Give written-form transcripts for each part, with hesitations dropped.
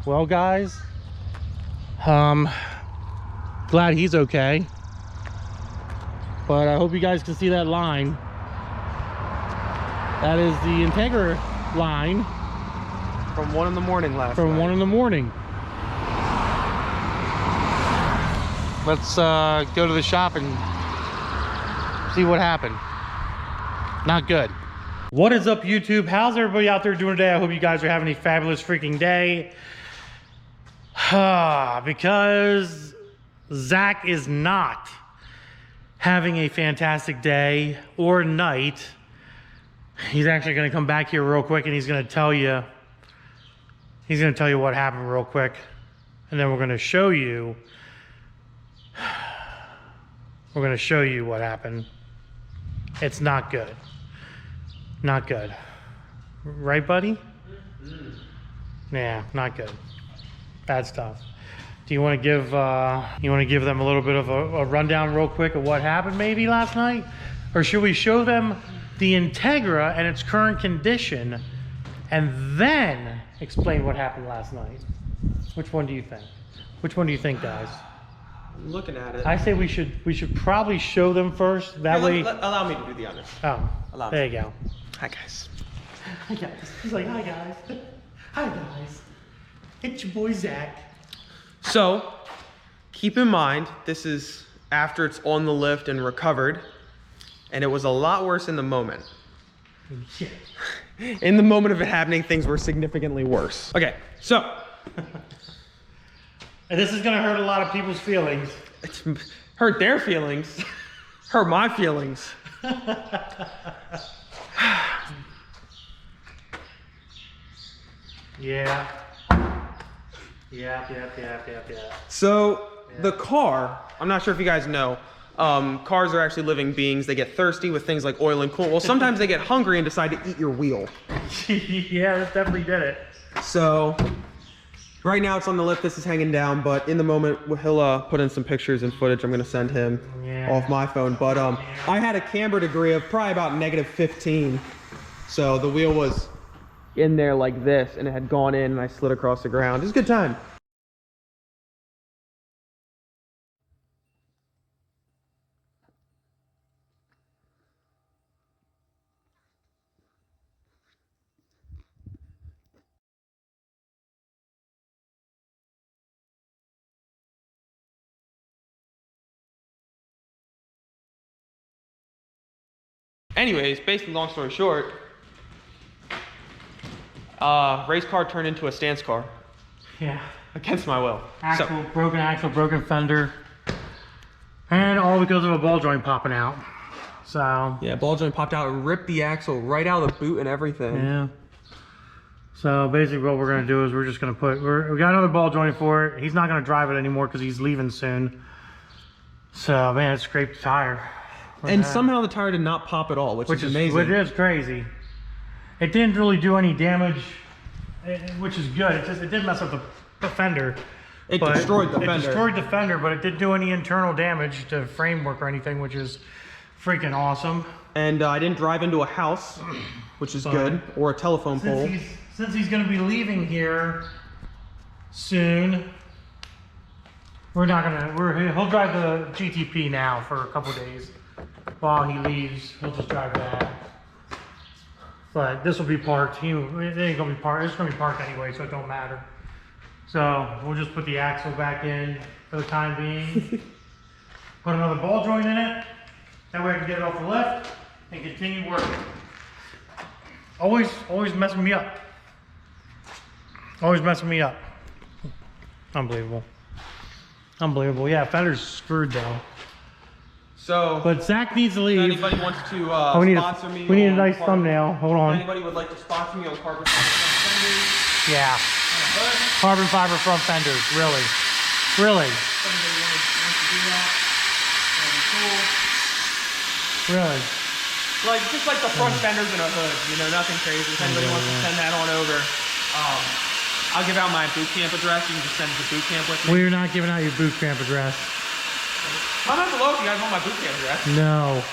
Well, guys, glad he's okay. But I hope you guys can see that line. That is the Integra line. From 1 in the morning last night. From 1 in the morning. Let's go to the shop and see what happened. Not good. What is up, YouTube? How's everybody out there doing today? I hope you guys are having a fabulous freaking day. Because Zach is not having a fantastic day or night. He's actually going to come back here real quick and he's going to tell you what happened real quick, and then we're going to show you what happened. It's not good. Not good. Right, buddy? Yeah, not good. Bad stuff. Do you want to give them a little bit of a rundown real quick of what happened maybe last night? Or should we show them the Integra and its current condition and then explain what happened last night? Which one do you think? Which one do you think, guys? I'm looking at it. I say we should probably show them first. That way. Allow me to do the honors. Oh, Allow there me. you go. Hi guys. Hi guys. He's like, hi guys. Hi guys. It's your boy Zach. So, keep in mind, this is after it's on the lift and recovered, and it was a lot worse in the moment. Shit. In the moment of it happening, things were significantly worse. Okay, so. And this is gonna hurt a lot of people's feelings. It's hurt their feelings. Hurt my feelings. Yeah. Yeah. So, the car, I'm not sure if you guys know, cars are actually living beings. They get thirsty with things like oil and coolant. Well, sometimes they get hungry and decide to eat your wheel. Yeah, this definitely did it. So, right now it's on the lift, this is hanging down, but in the moment he'll put in some pictures and footage I'm gonna send him off my phone. But I had a camber degree of probably about -15. So the wheel was in there like this and it had gone in and I slid across the ground. It was a good time. Anyways, basically, long story short, race car turned into a stance car. Yeah. Against my will. Broken axle, broken fender. And all because of a ball joint popping out. So. Yeah, ball joint popped out and ripped the axle right out of the boot and everything. Yeah. So basically what we're gonna do is we're just gonna we got another ball joint for it. He's not gonna drive it anymore because he's leaving soon. So man, it scraped the tire. And somehow the tire did not pop at all, which is amazing. Which is crazy. It didn't really do any damage, which is good. It did mess up the fender. It destroyed the fender. It destroyed the fender, but it didn't do any internal damage to framework or anything, which is freaking awesome. And I didn't drive into a house, which is good, or a telephone pole. Since he's going to be leaving here soon, he'll drive the GTP now for a couple days. While he leaves, he'll just drive that. But this will be parked. It ain't gonna be parked. It's gonna be parked anyway, so it don't matter. So we'll just put the axle back in for the time being. Put another ball joint in it. That way I can get it off the lift and continue working. Always messing me up. Always messing me up. Unbelievable. Unbelievable. Yeah, fender's screwed though. So, but Zach needs to leave. If anybody wants to sponsor me, we need a nice thumbnail. Hold on. If anybody would like to sponsor me on carbon fiber front fenders. Yeah. Carbon fiber front fenders. Really. Really. If anybody wants to do that, that'd be cool. Really. Like just like the front fenders in a hood, you know, nothing crazy. If anybody wants to send that on over, I'll give out my boot camp address. You can just send it to boot camp with me. We're not giving out your boot camp address. Comment below if you guys want my boot camp address. No.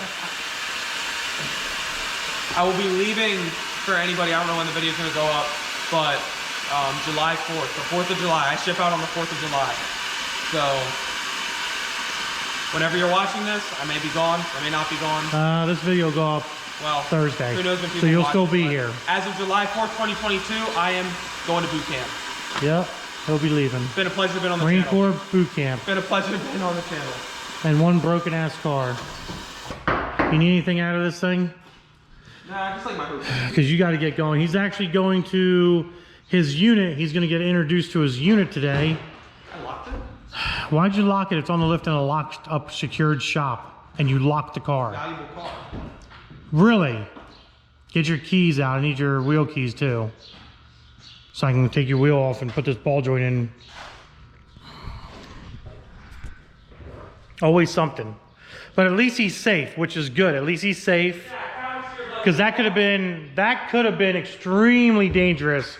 I will be leaving for anybody. I don't know when the video is going to go up, but July 4th, the 4th of July. I ship out on the 4th of July. So, whenever you're watching this, I may be gone, I may not be gone. This video will go up Thursday. Who knows when people so you'll watch still it, be here. As of July 4th, 2022, I am going to boot camp. Yep, he'll be leaving. It's been a pleasure being on the Marine channel. Corps boot camp. It's been a pleasure being on the channel. And one broken ass car. You need anything out of this thing? Nah, just like my hoop. Because you got to get going. He's actually going to his unit. He's going to get introduced to his unit today. I locked it? Why'd you lock it? It's on the lift in a locked up secured shop. And you locked the car. Valuable car. Really? Get your keys out. I need your wheel keys too. So I can take your wheel off and put this ball joint in. Always something. But at least he's safe, which is good. At least he's safe. Because that could have been extremely dangerous,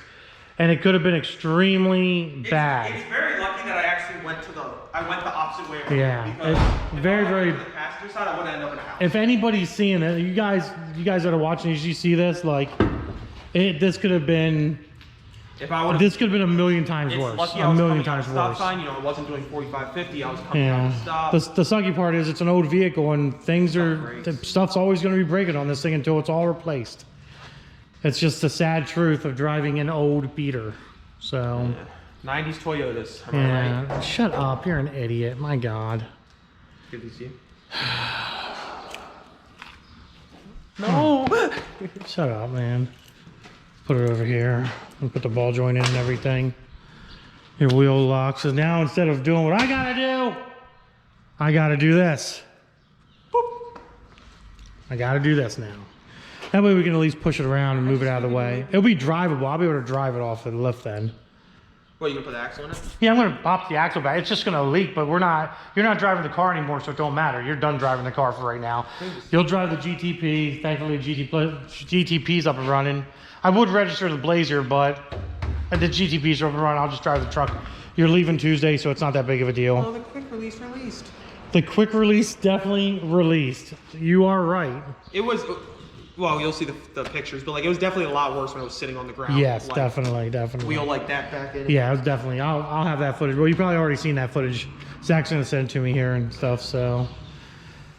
and it could have been extremely bad. It's very lucky that I actually went the opposite way. Yeah, Because it's very. to the passenger side, I would end up in a house. If anybody's seeing it, you guys that are watching, as you see this, like, this could have been. This could have been a million times worse. Lucky a million times stop worse. Sign, I wasn't doing 45, 50. I was coming out of stop. The sucky part is it's an old vehicle and stuff's always going to be breaking on this thing until it's all replaced. It's just the sad truth of driving an old beater. So. Yeah. 90s Toyotas. Am I right? Shut up. You're an idiot. My God. Good to see you. No. Shut up, man. Put it over here and put the ball joint in and everything. Your wheel locks. So now instead of doing what I gotta do, I gotta do this. Boop. I gotta do this now. That way we can at least push it around and move it out of the way. It'll be drivable. I'll be able to drive it off the lift then. What, you gonna put the axle in it? Yeah, I'm gonna pop the axle back. It's just gonna leak, but you're not driving the car anymore, so it don't matter. You're done driving the car for right now. You'll drive the GTP. Thankfully, GTP's up and running. I would register the Blazer, but the GTP's up and running. I'll just drive the truck. You're leaving Tuesday, so it's not that big of a deal. Oh, the quick release released. The quick release definitely released. You are right. It was, well, you'll see the pictures, but like it was definitely a lot worse when it was sitting on the ground. Yes, like, definitely. Wheel like that back in. Yeah, it was definitely. I'll have that footage. Well, you've probably already seen that footage. Zach's gonna send it to me here and stuff. So,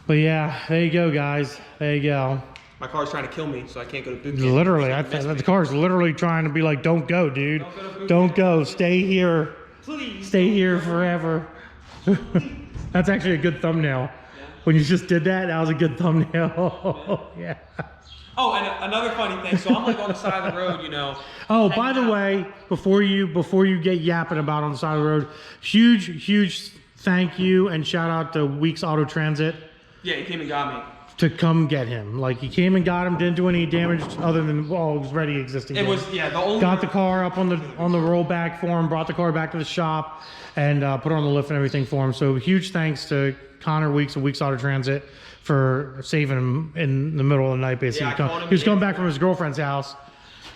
but yeah, there you go, guys. There you go. My car's trying to kill me, so I can't go to boot camp. Literally, the car's literally trying to be like, "Don't go, dude. Don't go. Stay here. Please. Stay here forever." That's actually a good thumbnail. Yeah. When you just did that, that was a good thumbnail. Yeah. Oh, and another funny thing. So I'm like on the side of the road, you know. Oh, by the way, before you get yapping about on the side of the road, huge thank you and shout out to Weeks Auto Transit. Yeah, he came and got me. To come get him. Like, he came and got him, didn't do any damage other than, well, it was already existing. It was, yeah, the only... Got the car up on the rollback for him, brought the car back to the shop, and put it on the lift and everything for him. So huge thanks to Connor Weeks of Weeks Auto Transit for saving him in the middle of the night, basically. Yeah, he was coming back from his girlfriend's house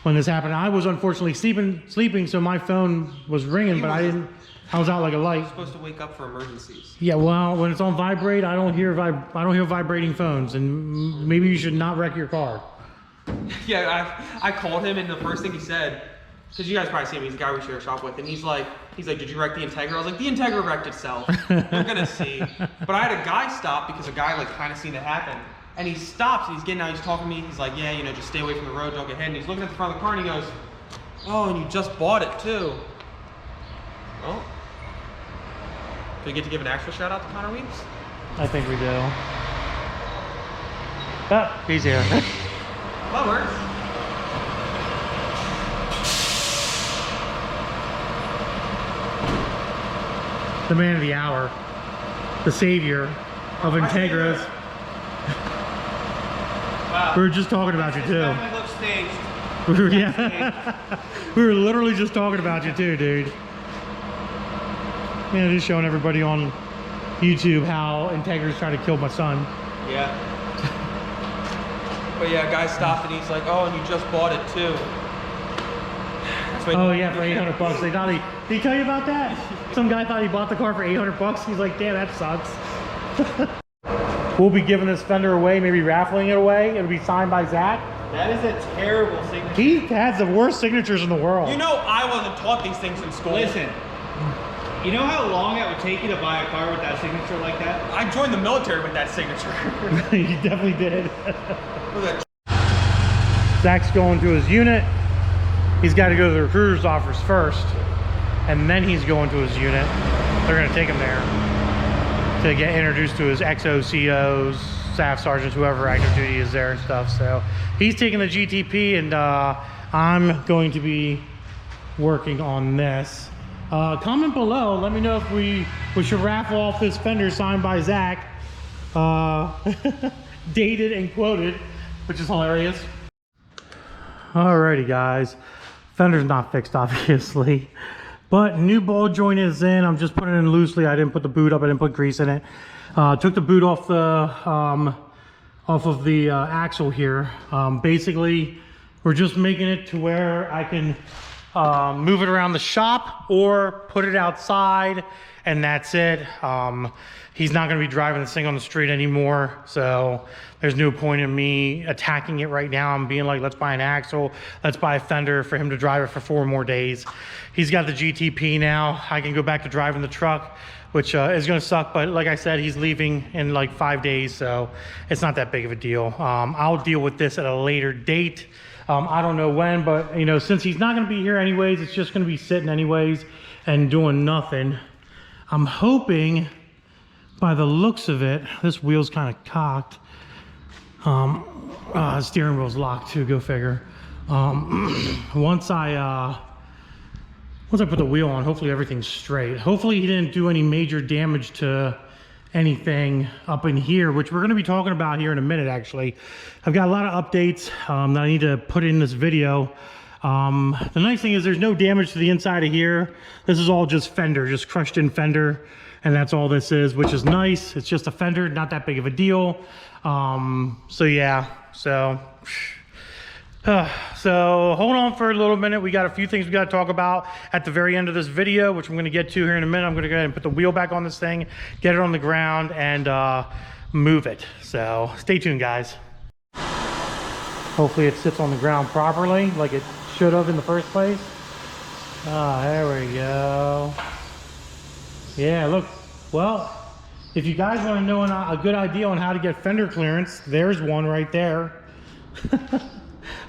when this happened. I was unfortunately sleeping, so my phone was ringing, but I was out like a light. You're supposed to wake up for emergencies. Yeah, well, when it's on vibrate, I don't hear vibrating phones, and maybe you should not wreck your car. Yeah, I called him, and the first thing he said, because you guys probably see him, he's a guy we share a shop with, and he's like, did you wreck the Integra? I was like, the Integra wrecked itself. We're gonna see. But I had a guy stop because a guy like kind of seen it happen, and he stops, and he's getting out, he's talking to me, he's like, yeah, you know, just stay away from the road, don't get hit. And he's looking at the front of the car, and he goes, oh, and you just bought it too. Well. Do we get to give an actual shout out to Connor Weeks? I think we do. Oh, he's here. That works. The man of the hour. The savior of Integras. Wow. We were just talking about you too. We were literally just talking about you too, dude. Man, just showing everybody on YouTube how Integras trying to kill my son. Yeah. But yeah, a guy stopped and he's like, oh, and you just bought it too. Oh yeah, for 800 bucks. They thought did he tell you about that? Some guy thought he bought the car for 800 bucks. He's like, damn, that sucks. We'll be giving this fender away, maybe raffling it away. It'll be signed by Zach. That is a terrible signature. He has the worst signatures in the world. You know I wasn't taught these things in school. Listen, you know how long it would take you to buy a car with that signature like that? I joined the military with that signature. You definitely did. Zach's going to his unit. He's got to go to the recruiter's office first, and then he's going to his unit. They're going to take him there to get introduced to his XOCOs, staff sergeants, whoever active duty is there and stuff. So he's taking the GTP, and I'm going to be working on this. Comment below, let me know if we should raffle off this fender signed by Zach, dated and quoted, which is hilarious. Alrighty guys, fender's not fixed obviously, but new ball joint is in. I'm just putting it in loosely. I didn't put the boot up, I didn't put grease in it. Took the boot off of the axle here. Basically we're just making it to where I can move it around the shop or put it outside, and that's it. He's not going to be driving this thing on the street anymore, so there's no point in me attacking it right now. I'm being like, let's buy an axle, let's buy a fender for him to drive it for 4 more days. He's got the GTP now. I can go back to driving the truck, which is going to suck, but like I said, he's leaving in like 5 days, so it's not that big of a deal. I'll deal with this at a later date. I don't know when, but you know, since he's not going to be here anyways, it's just going to be sitting anyways and doing nothing. I'm hoping, by the looks of it, this wheel's kind of cocked. Steering wheel's locked too, go figure. Once I put the wheel on, hopefully everything's straight. Hopefully he didn't do any major damage to anything up in here, which we're going to be talking about here in a minute. Actually, I've got a lot of updates that I need to put in this video. The nice thing is there's no damage to the inside of here. This is all just fender, just crushed in fender, and that's all this is, which is nice. It's just a fender, not that big of a deal. So yeah, so hold on for a little minute. We got a few things we got to talk about at the very end of this video, which I'm going to get to here in a minute. I'm going to go ahead and put the wheel back on this thing, get it on the ground, and move it. So stay tuned, guys. Hopefully it sits on the ground properly like it should have in the first place. There we go. Yeah, look, well, if you guys want to know a good idea on how to get fender clearance, there's one right there.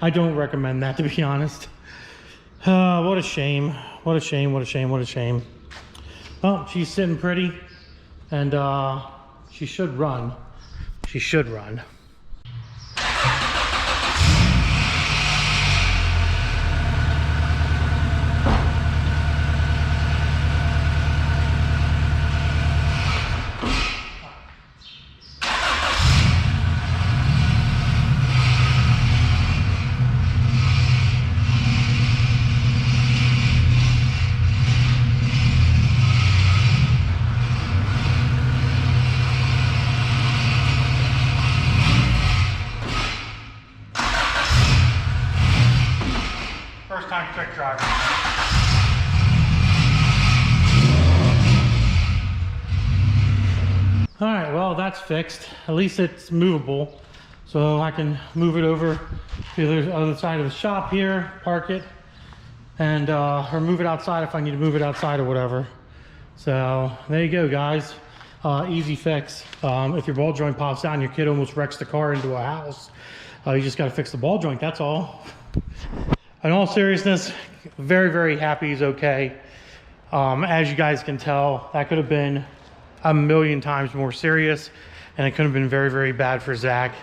I don't recommend that, to be honest. What a shame. What a shame, what a shame, what a shame. Oh, she's sitting pretty, and she should run. She should run. All right, well, that's fixed. At least it's movable. So I can move it over to the other side of the shop here, park it, and or move it outside if I need to move it outside or whatever. So there you go, guys. Easy fix. If your ball joint pops out and your kid almost wrecks the car into a house, you just got to fix the ball joint, that's all. In all seriousness, very, very happy he's okay. As you guys can tell, that could have been a million times more serious, and it could have been very, very bad for Zach.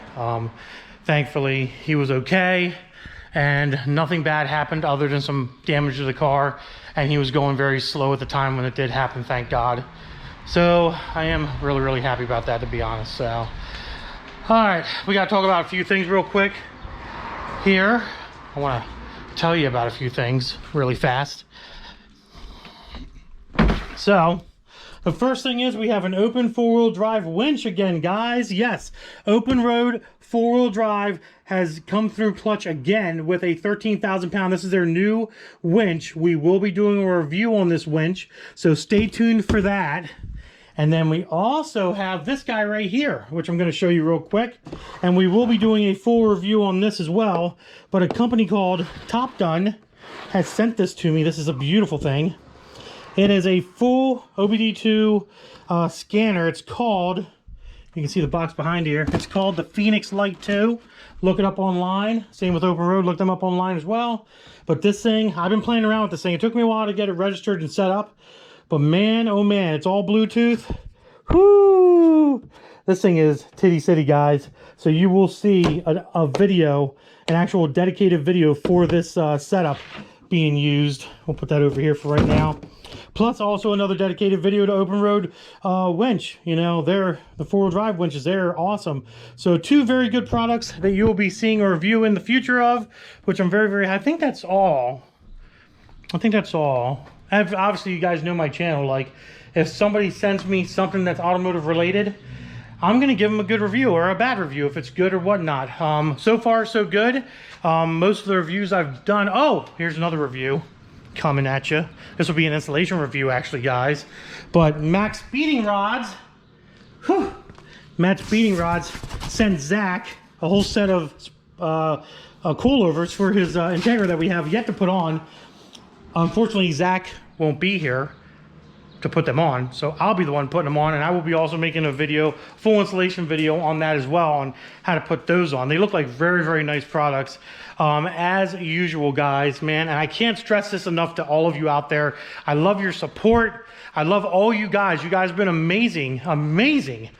Thankfully, he was okay, and nothing bad happened other than some damage to the car, and he was going very slow at the time when it did happen, thank God. So I am really, really happy about that, to be honest. So, all right, we got to talk about a few things real quick here. I want to tell you about a few things really fast. So the first thing is we have an open 4-wheel drive winch again, guys. Yes, open road 4-wheel drive has come through clutch again with a 13,000 pound. This is their new winch. We will be doing a review on this winch, so stay tuned for that. And then we also have this guy right here, which I'm going to show you real quick. And we will be doing a full review on this as well. But a company called Top Done has sent this to me. This is a beautiful thing. It is a full OBD2 scanner. It's called, you can see the box behind here. It's called the Phoenix Lite 2. Look it up online. Same with Open Road. Look them up online as well. But this thing, I've been playing around with this thing. It took me a while to get it registered and set up. But man, oh man, it's all Bluetooth. Whoo! This thing is titty city, guys. So you will see a video, an actual dedicated video for this setup being used. We'll put that over here for right now. Plus also another dedicated video to Open Road winch. You know, they're the 4-wheel drive winches. They're awesome. So 2 very good products that you will be seeing a review in the future of, which I'm very, I think that's all. Obviously, you guys know my channel. Like, if somebody sends me something that's automotive related, I'm going to give them a good review or a bad review if it's good or whatnot. So far, so good. Most of the reviews I've done... Oh, here's another review coming at you. This will be an installation review, actually, guys. But Max Speeding Rods... Whew, Max Speeding Rods sent Zach a whole set of coilovers for his Integra that we have yet to put on. Unfortunately, Zach won't be here to put them on, so I'll be the one putting them on, and I will be also making a video, full installation video on that as well, on how to put those on. They look like very, very nice products. As usual, guys, man, and I can't stress this enough to all of you out there. I love your support. I love all you guys. You guys have been amazing, amazing.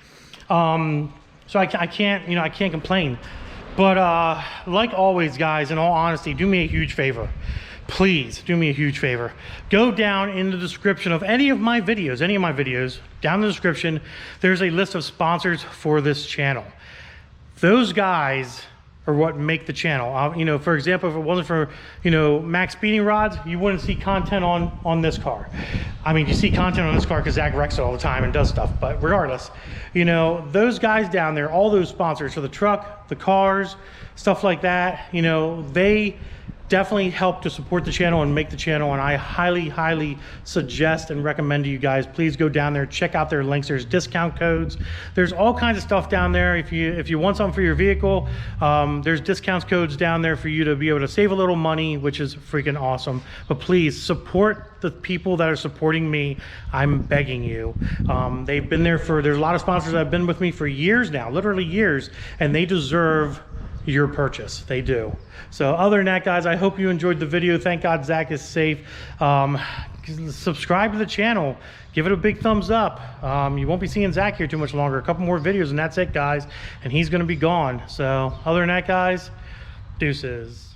So I can't, you know, I can't complain. But like always, guys, in all honesty, do me a huge favor. Please do me a huge favor. Go down in the description of any of my videos, down in the description, there's a list of sponsors for this channel. Those guys are what make the channel. You know, for example, if it wasn't for, you know, Max Speeding Rods, you wouldn't see content on this car. I mean, you see content on this car because Zach wrecks it all the time and does stuff. But regardless, you know, those guys down there, all those sponsors for the truck, the cars, stuff like that, you know, they definitely help to support the channel and make the channel, and I highly suggest and recommend to you guys, please go down there, check out their links. There's discount codes, there's all kinds of stuff down there. If you want something for your vehicle, there's discount codes down there for you to be able to save a little money, which is freaking awesome. But please support the people that are supporting me. I'm begging you. They've been there for, there's a lot of sponsors that have been with me for years now, literally years, and they deserve your purchase. They do. So other than that, guys, I hope you enjoyed the video. Thank God Zach is safe. Subscribe to the channel, give it a big thumbs up. You won't be seeing Zach here too much longer. A couple more videos and that's it, guys, and he's going to be gone. So other than that, guys, deuces.